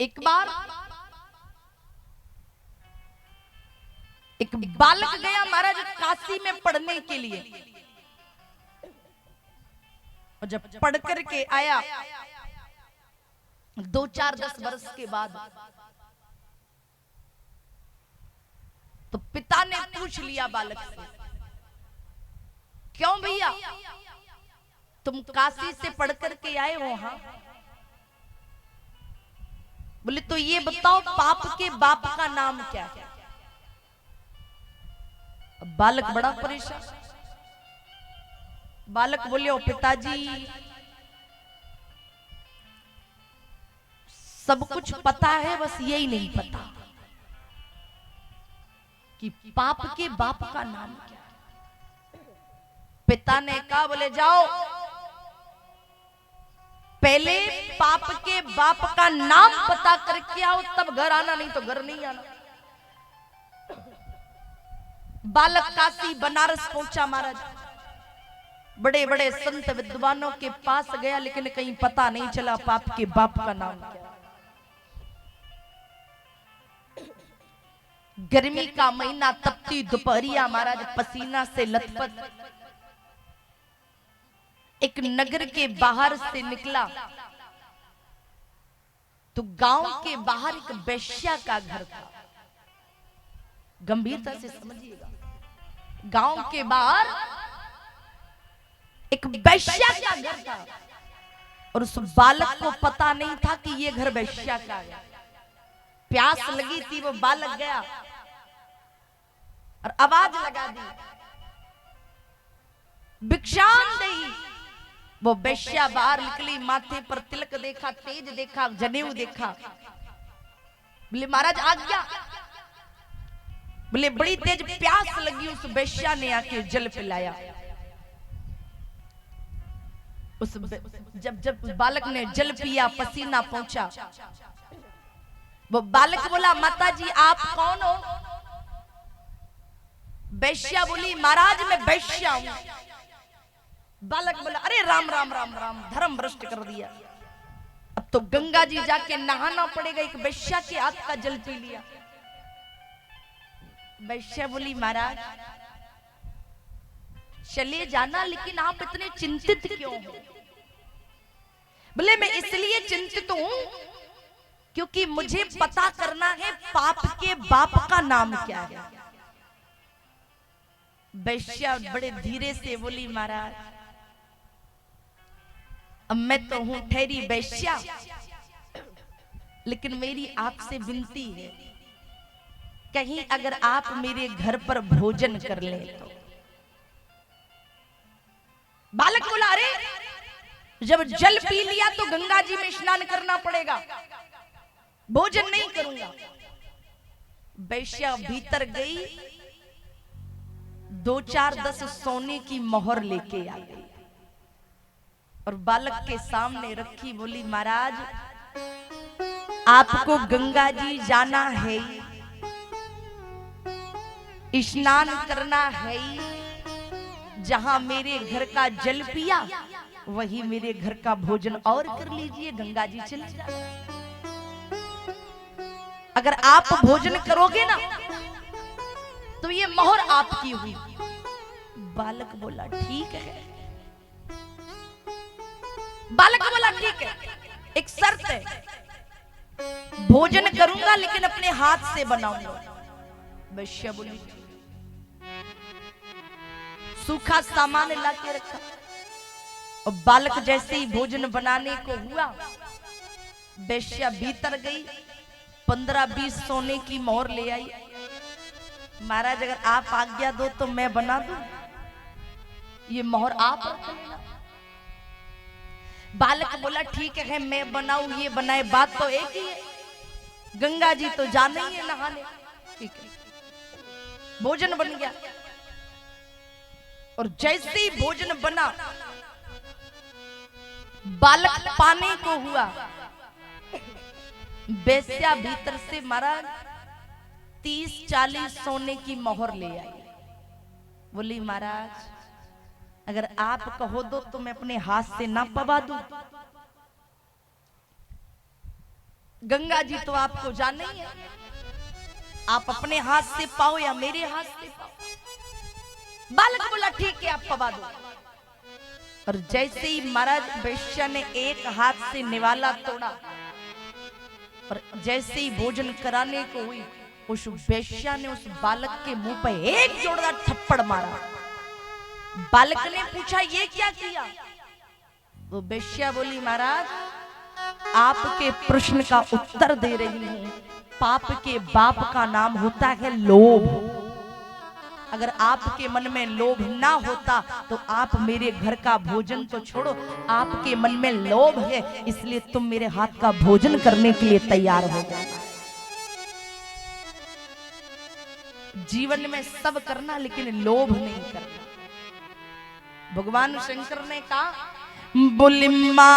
एक बार एक बालक गया महाराज काशी में पढ़ने के लिए, और जब पढ़ करके आया 2-4-10 वर्ष के बाद, तो पिता ने पूछ लिया बालक से, क्यों भैया तुम काशी से पढ़ करके आए हो? हाँ। बोले तो ये बताओ पाप के बाप का नाम क्या है? बालक बड़ा परेशान। बालक बोले, ओ पिताजी सब कुछ पता है, बस यही नहीं पता कि पाप के बाप का नाम क्या है। पिता ने कहा, बोले जाओ पहले पाप के बाप का नाम पता करके आओ, तब घर आना, नहीं तो घर नहीं आना। बालक काशी बनारस पहुंचा महाराज, बड़े बड़े संत विद्वानों के पास गया, लेकिन कहीं पता नहीं चला पाप के बाप का नाम क्या। गर्मी का महीना, तपती दोपहरिया, महाराज पसीना से लथपथ एक नगर के बाहर से निकला तो गांव के बाहर एक वैश्या का घर था। गंभीरता से समझिएगा, गांव के बाहर एक वैश्या का घर था, और उस बालक को पता नहीं था कि ये घर वैश्या का है। प्यास लगी थी, वो बालक गया और आवाज लगा दी, भिक्षान देही। वो वैश्या बाहर निकली, माथे पर तिलक देखा, तेज देखा, जनेऊ देखा। बोले महाराज आज्ञा। बोले बड़ी तेज प्यास लगी, उस वैश्या ने आके जल पिलाया। उस जब बालक ने जल पिया, पसीना पहुंचा, वो बालक बोला, माताजी आप कौन हो? वैश्या बोली, महाराज मैं वैश्या हूं। बालक बोला, अरे राम राम राम राम, धर्म भ्रष्ट कर दिया, अब तो गंगा जी जाके नहाना पड़ेगा, एक वैश्या के हाथ का जल पी लिया। वैश्या बोली, महाराज चले जाना, लेकिन आप इतने चिंतित क्यों हो? बोले मैं इसलिए चिंतित हूं क्योंकि मुझे पता करना है पाप के बाप का नाम क्या है। वैश्या बड़े धीरे से बोली, महाराज अब मैं तो हूं ठहरी वैश्या, लेकिन मेरी आपसे विनती है, कहीं अगर आप मेरे घर पर भोजन कर ले तो। बालक बोला, अरे जब जल पी लिया तो गंगा जी में स्नान करना पड़ेगा, भोजन नहीं करूंगा। वैश्या भीतर गई, 2-4-10 सोने की मोहर लेके आ गई और बालक के सामने रखी। बोली, महाराज आपको गंगा जी जाना है, स्नान करना है, जहां मेरे घर का जल पिया वही मेरे घर का भोजन और कर लीजिए, गंगा जी चले जाए। अगर आप भोजन करोगे ना तो ये मोहर आपकी हुई। बालक बोला, ठीक है। बालक बोला, ठीक है, एक शर्त है, भोजन करूंगा लेकिन अपने हाथ से बनाऊंगा। वैश्या बोली, सूखा सामान ला के रखा, और बालक जैसे ही भोजन बनाने को हुआ, वैश्या भीतर गई, 15-20 सोने की मोहर ले आई। महाराज अगर आप आज्ञा दो तो मैं बना दूं, ये मोहर आप रख लेना। बालक बोला, ठीक है मैं बनाऊं, ये बनाए, बात तो एक ही है, गंगा जी तो जाना ही है नहाने। ठीक है, भोजन बन गया, और जैसे ही भोजन बना, बालक पाने को हुआ, वैश्या भीतर से महाराज 30-40 सोने की मोहर ले आई। बोली, महाराज अगर आप कहो दो तो मैं अपने हाथ से ना पवा दूं। गंगा जी तो आपको जाने ही है, आप अपने हाथ से पाओ या मेरे हाथ से पाओ। बालक बोला ठीक है, आप पवा दो। और जैसे ही महाराज वैश्या ने एक हाथ से निवाला तोड़ा और जैसे ही भोजन कराने को हुई, उस वैश्या ने उस बालक के मुंह पर एक जोरदार थप्पड़ मारा। बालक ने पूछा ये क्या किया? वो वैश्या बोली महाराज आपके प्रश्न का उत्तर दे रही हूं। पाप के बाप का नाम होता है लोभ। अगर आपके मन में लोभ ना होता तो आप मेरे घर का भोजन तो छोड़ो, आपके मन में लोभ है इसलिए तुम मेरे हाथ का भोजन करने के लिए तैयार हो गए। जीवन में सब करना लेकिन लोभ नहीं करना। भगवान शंकर ने कहा बोले मां